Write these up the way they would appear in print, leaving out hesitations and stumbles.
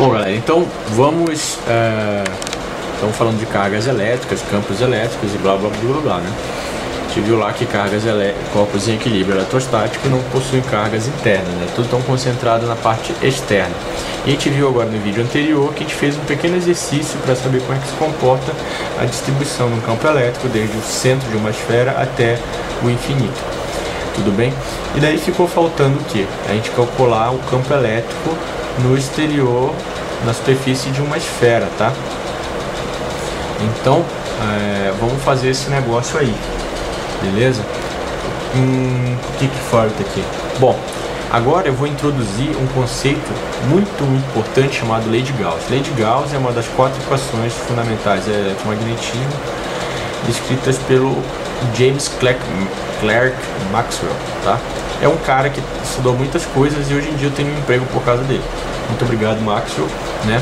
Bom, galera, então vamos... estamos falando de cargas elétricas, campos elétricos e blá blá blá blá, né? A gente viu lá que corpos em equilíbrio eletrostático não possuem cargas internas, né? Tudo tão concentrado na parte externa. E a gente viu agora no vídeo anterior que a gente fez um pequeno exercício para saber como é que se comporta a distribuição no campo elétrico desde o centro de uma esfera até o infinito. Tudo bem? E daí ficou faltando o quê? A gente calcular o campo elétrico no exterior, na superfície de uma esfera, tá? Então, vamos fazer esse negócio aí, beleza? O que falta aqui? Bom, agora eu vou introduzir um conceito muito importante chamado Lei de Gauss. Lei de Gauss é uma das 4 equações fundamentais do eletromagnetismo descritas pelo James Clerk Maxwell, tá? É um cara que estudou muitas coisas e hoje em dia eu tenho um emprego por causa dele. Muito obrigado, Maxwell, né?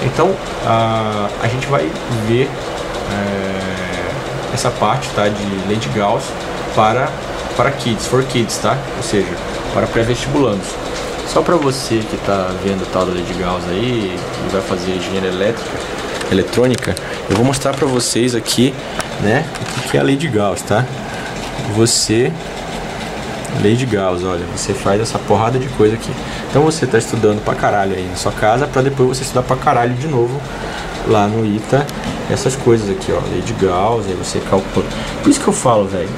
Então, a gente vai ver essa parte, tá, de Lei de Gauss para kids, for kids, tá? Ou seja, para pré-vestibulandos. Só para você que está vendo o tal da Lei de Gauss aí e vai fazer engenharia eletrônica, eu vou mostrar para vocês aqui, né, o que é a Lei de Gauss, tá? Lei de Gauss, olha, você faz essa porrada de coisa aqui. Então você está estudando pra caralho aí na sua casa, para depois você estudar pra caralho de novo lá no ITA, essas coisas aqui, ó, Lei de Gauss, aí você calcula. Por isso que eu falo, velho,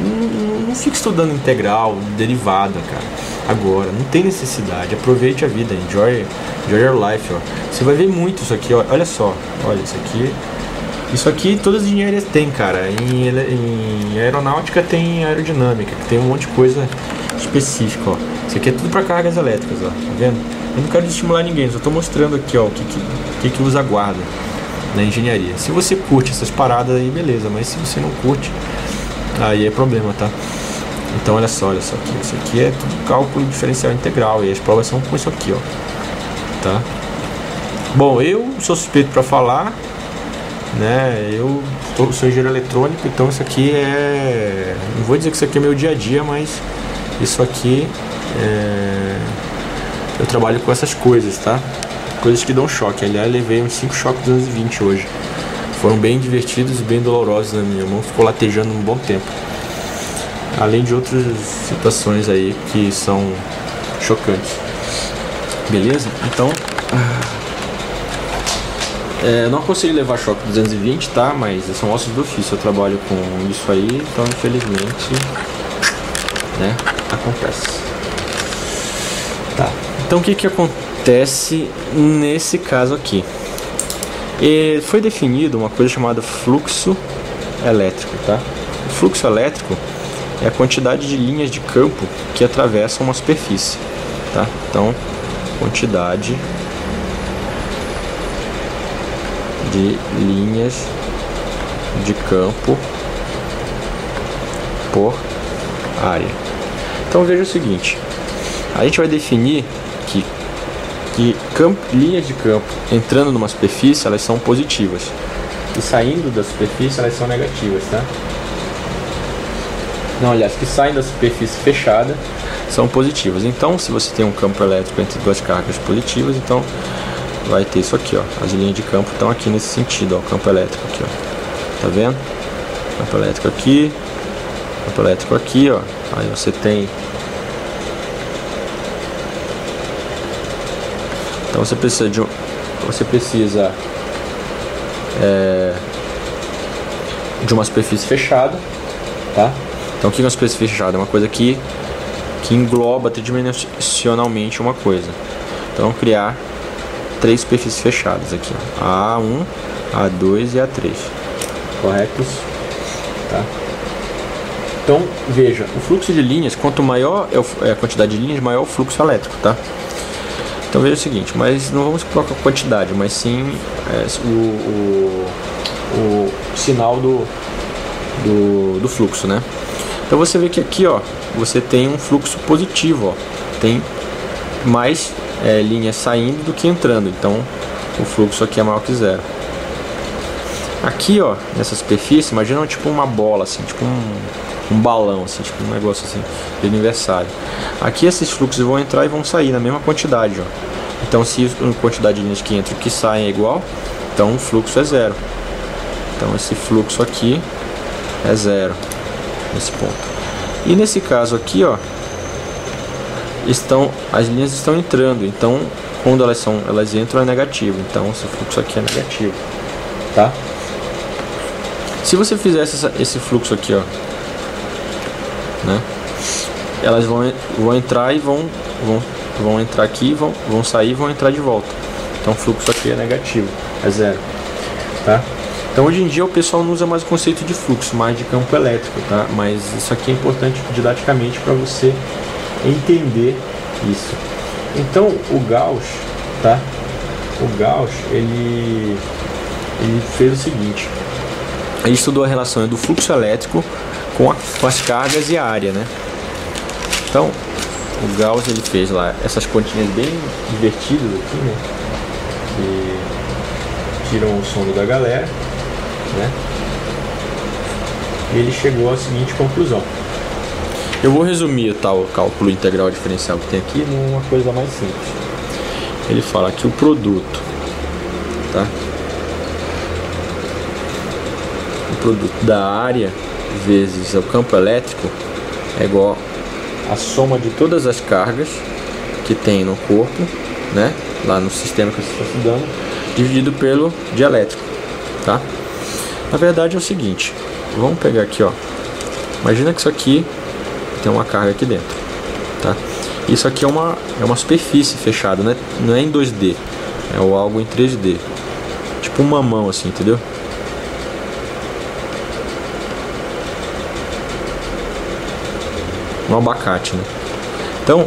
não fique estudando integral, derivada, cara. Agora, não tem necessidade, aproveite a vida, enjoy your life, ó. Você vai ver muito isso aqui, ó. Olha só, olha isso aqui. Isso aqui todas as engenharias têm, cara. Em aeronáutica tem aerodinâmica, que tem um monte de coisa específica, ó. Isso aqui é tudo para cargas elétricas, ó. Tá vendo? Eu não quero estimular ninguém, só tô mostrando aqui, ó, o que os aguarda na engenharia. Se você curte essas paradas aí, beleza, mas se você não curte, aí é problema, tá? Então olha só aqui. Isso aqui é tudo cálculo diferencial integral e as provas são com isso aqui, ó. Tá? Bom, eu sou suspeito para falar, né? Eu sou engenheiro eletrônico, então isso aqui não vou dizer que isso aqui é meu dia a dia, mas isso aqui eu trabalho com essas coisas, tá? Coisas que dão choque. Aliás, levei uns 5 choques 220 hoje. Foram bem divertidos e bem dolorosos na minha mão, ficou latejando um bom tempo. Além de outras situações aí que são chocantes. Beleza? Então, não aconselho levar choque 220, tá? Mas são ossos do ofício, eu trabalho com isso aí, então infelizmente, né, acontece. Tá, então o que acontece nesse caso aqui? Foi definido uma coisa chamada fluxo elétrico, tá? O fluxo elétrico é a quantidade de linhas de campo que atravessam uma superfície, tá? Então, quantidade de linhas de campo por área. Então veja o seguinte, a gente vai definir que linhas de campo entrando numa superfície, elas são positivas, e saindo da superfície elas são negativas, tá? Não, aliás, que saem da superfície fechada são positivas. Então, se você tem um campo elétrico entre duas cargas positivas, então vai ter isso aqui, ó. As linhas de campo estão aqui nesse sentido, ó. O campo elétrico aqui, ó. Tá vendo? Campo elétrico aqui, campo elétrico aqui, ó. Aí você tem. Então você precisa de uma superfície fechada, tá? Então o que é uma superfície fechada? É uma coisa que engloba tridimensionalmente uma coisa. Então criar 3 superfícies fechadas aqui, ó. A A1, A2 e A3. Corretos? Tá? Então veja, o fluxo de linhas, quanto maior é a quantidade de linhas, maior é o fluxo elétrico, tá? Então veja o seguinte, mas não vamos colocar a quantidade, mas sim o sinal do fluxo, né? Então você vê que aqui, ó, você tem um fluxo positivo, ó, tem mais linhas saindo do que entrando, então o fluxo aqui é maior que zero. Aqui, ó, nessa superfície, imagina tipo uma bola, assim, tipo um balão, assim, tipo um negócio assim, de aniversário. Aqui esses fluxos vão entrar e vão sair na mesma quantidade, ó. Então se a quantidade de linhas que entram e que saem é igual, então o fluxo é zero. Então esse fluxo aqui é zero nesse ponto. E nesse caso aqui, ó, as linhas estão entrando, então quando elas entram é negativo, então esse fluxo aqui é negativo, tá? Se você fizesse esse fluxo aqui, ó, né, elas vão entrar e vão entrar aqui, vão sair e vão entrar de volta. Então o fluxo aqui é negativo, é zero, tá? Então hoje em dia o pessoal não usa mais o conceito de fluxo, mais de campo elétrico, tá? Mas isso aqui é importante didaticamente para você entender isso. Então o Gauss, tá? O Gauss, ele fez o seguinte: ele estudou a relação do fluxo elétrico com as cargas e a área, né? Então o Gauss, ele fez lá essas continhas bem divertidas aqui, né? Que tiram o sono da galera, né? E ele chegou à seguinte conclusão. Eu vou resumir o tal cálculo integral diferencial que tem aqui numa coisa mais simples. Ele fala que o produto, tá? O produto da área vezes o campo elétrico é igual a soma de todas as cargas que tem no corpo, né? Lá no sistema que você está estudando, dividido pelo dielétrico, tá? Na verdade é o seguinte, vamos pegar aqui, ó. Imagina que isso aqui tem uma carga aqui dentro, tá? Isso aqui é uma superfície fechada, né? Não é em 2D, é algo em 3D, tipo uma mão assim, entendeu? Um abacate, né? Então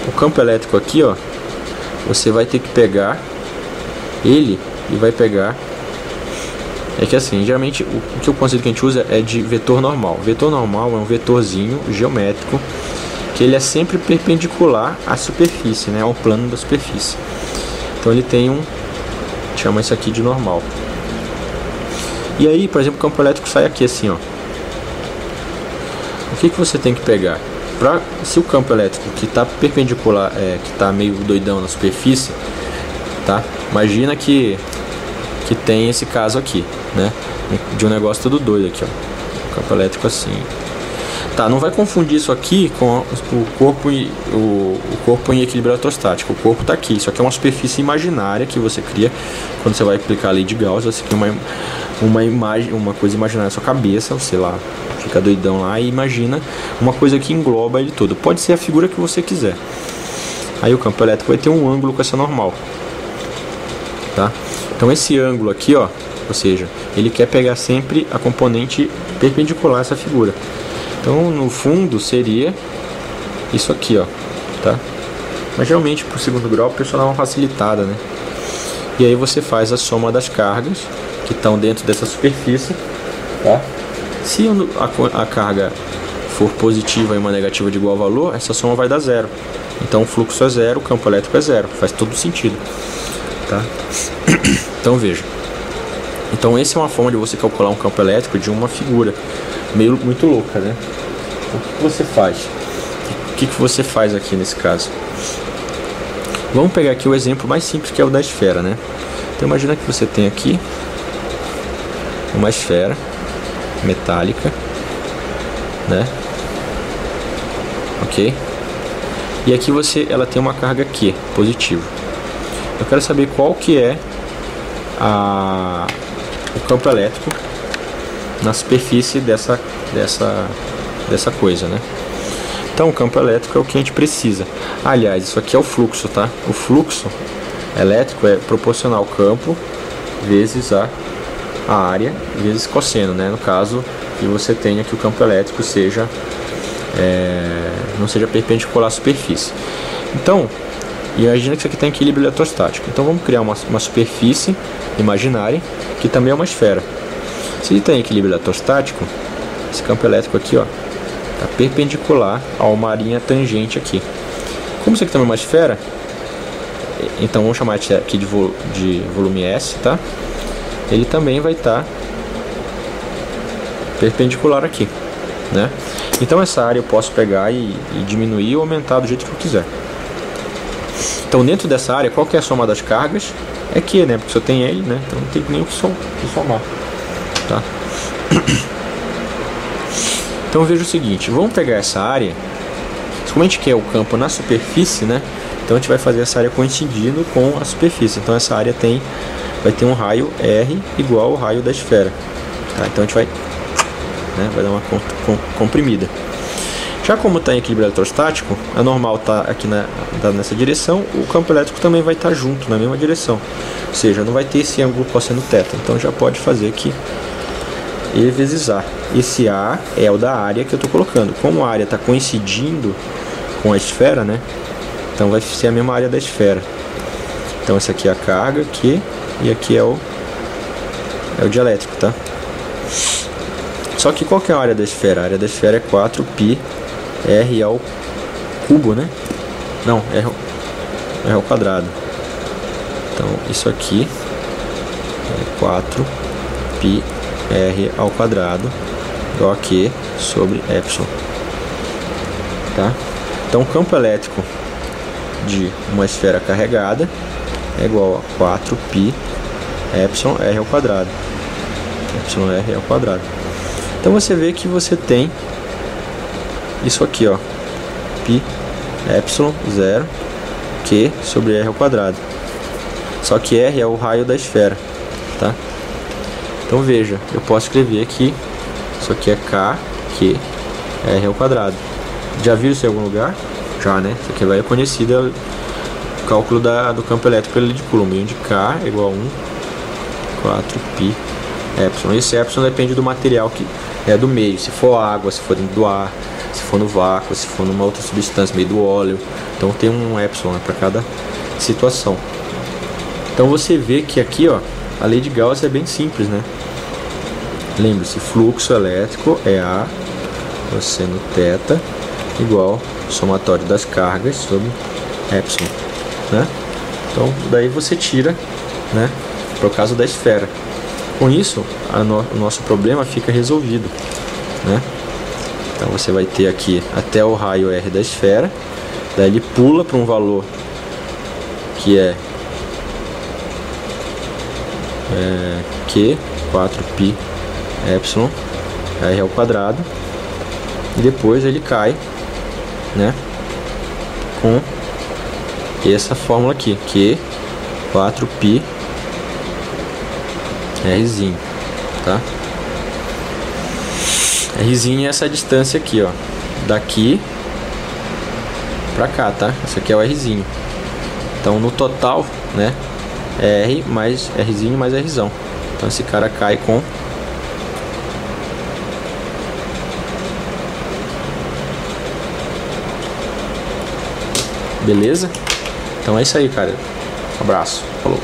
o campo elétrico aqui, ó, você vai ter que pegar ele e vai pegar. É que assim, geralmente o conceito que a gente usa é de vetor normal. Vetor normal é um vetorzinho geométrico que ele é sempre perpendicular à superfície, né, ao plano da superfície. Então ele tem chama isso aqui de normal. E aí, por exemplo, o campo elétrico sai aqui assim, ó. O que você tem que pegar? Se o campo elétrico que está perpendicular, que está meio doidão na superfície, tá? Imagina que tem esse caso aqui, né? De um negócio todo doido aqui, ó. Campo elétrico assim. Tá, não vai confundir isso aqui com o corpo em equilíbrio eletrostático. O corpo está aqui. Isso aqui é uma superfície imaginária que você cria quando você vai aplicar a lei de Gauss. Você cria uma coisa imaginária na sua cabeça, sei lá, fica doidão lá e imagina uma coisa que engloba ele todo. Pode ser a figura que você quiser. Aí o campo elétrico vai ter um ângulo com essa normal, tá? Então esse ângulo aqui, ó, ou seja, ele quer pegar sempre a componente perpendicular a essa figura. Então no fundo seria isso aqui, ó, tá? Mas geralmente pro segundo grau o pessoal dá uma facilitada, né? E aí você faz a soma das cargas que estão dentro dessa superfície, tá? Se a carga for positiva e uma negativa de igual valor, essa soma vai dar zero. Então o fluxo é zero, o campo elétrico é zero. Faz todo sentido, tá? Então veja. Então essa é uma forma de você calcular um campo elétrico de uma figura muito louca, né? O que você faz? O que você faz aqui nesse caso? Vamos pegar aqui o exemplo mais simples, que é o da esfera, né? Então imagina que você tem aqui uma esfera metálica, né? Ok? E aqui ela tem uma carga Q, positiva. Eu quero saber qual que é o campo elétrico na superfície dessa coisa, né? Então o campo elétrico é o que a gente precisa. Aliás, isso aqui é o fluxo, tá? O fluxo elétrico é proporcional ao campo vezes a área vezes cosseno, né? No caso que você tenha que o campo elétrico não seja perpendicular à superfície. Então, imagina que isso aqui tem equilíbrio eletrostático. Então vamos criar uma superfície imaginária que também é uma esfera. Se ele tem equilíbrio eletrostático, esse campo elétrico aqui, ó, está perpendicular a uma linha tangente aqui. Como isso aqui também é uma esfera, então vamos chamar aqui de volume S, tá? Ele também vai estar perpendicular aqui, né? Então essa área eu posso pegar e diminuir ou aumentar do jeito que eu quiser. Então dentro dessa área, qual que é a soma das cargas? É Q, né? Porque só tem L, né? Então não tem nem o que somar. Tá? Então veja o seguinte, vamos pegar essa área, como a gente quer o campo na superfície, né? Então a gente vai fazer essa área coincidindo com a superfície. Então essa área vai ter um raio R igual ao raio da esfera. Tá? Então a gente vai dar uma comprimida. Já como está em equilíbrio eletrostático, é normal estar aqui nessa direção, o campo elétrico também vai estar junto, na mesma direção. Ou seja, não vai ter esse ângulo cosseno θ. Então já pode fazer aqui E vezes A. Esse A é o da área que eu estou colocando. Como a área está coincidindo com a esfera, né? Então vai ser a mesma área da esfera. Então essa aqui é a carga, aqui, e aqui é o dielétrico, tá? Só que qual que é a área da esfera? A área da esfera é 4π r ao cubo, né? Não, r ao quadrado. Então isso aqui é 4π r ao quadrado igual a Q sobre epsilon. Tá? Então o campo elétrico de uma esfera carregada é igual a 4π epsilon r ao quadrado. Epsilon r ao quadrado. Então você vê que você tem isso aqui, ó, π epsilon 0 Q sobre r ao quadrado. Só que r é o raio da esfera, tá? Então veja, eu posso escrever aqui, isso aqui é K, Q, R ao quadrado. Já viu isso em algum lugar? Já, né? Isso aqui é conhecido, o cálculo do campo elétrico pela lei de Coulomb, onde K é igual a 1, 4π epsilon. Esse epsilon depende do material que é do meio, se for água, se for dentro do ar, se for no vácuo, se for numa outra substância, meio do óleo. Então tem um epsilon, né, para cada situação. Então você vê que aqui, ó, a lei de Gauss é bem simples, né? Lembre-se, fluxo elétrico é A cosseno θ igual ao somatório das cargas sobre epsilon, né? Então daí você tira, né, para o caso da esfera. Com isso, o nosso problema fica resolvido, né? Então você vai ter aqui até o raio R da esfera, daí ele pula para um valor que é Q, 4π epsilon r ao quadrado, e depois ele cai, né, com essa fórmula aqui, Q, 4π Rzinho, tá? Rzinho é essa distância aqui, ó, daqui pra cá, tá? Esse aqui é o Rzinho. Então no total, né, R mais Rzinho mais Rzão. Então esse cara cai com beleza? Então é isso aí, cara. Um abraço. Falou.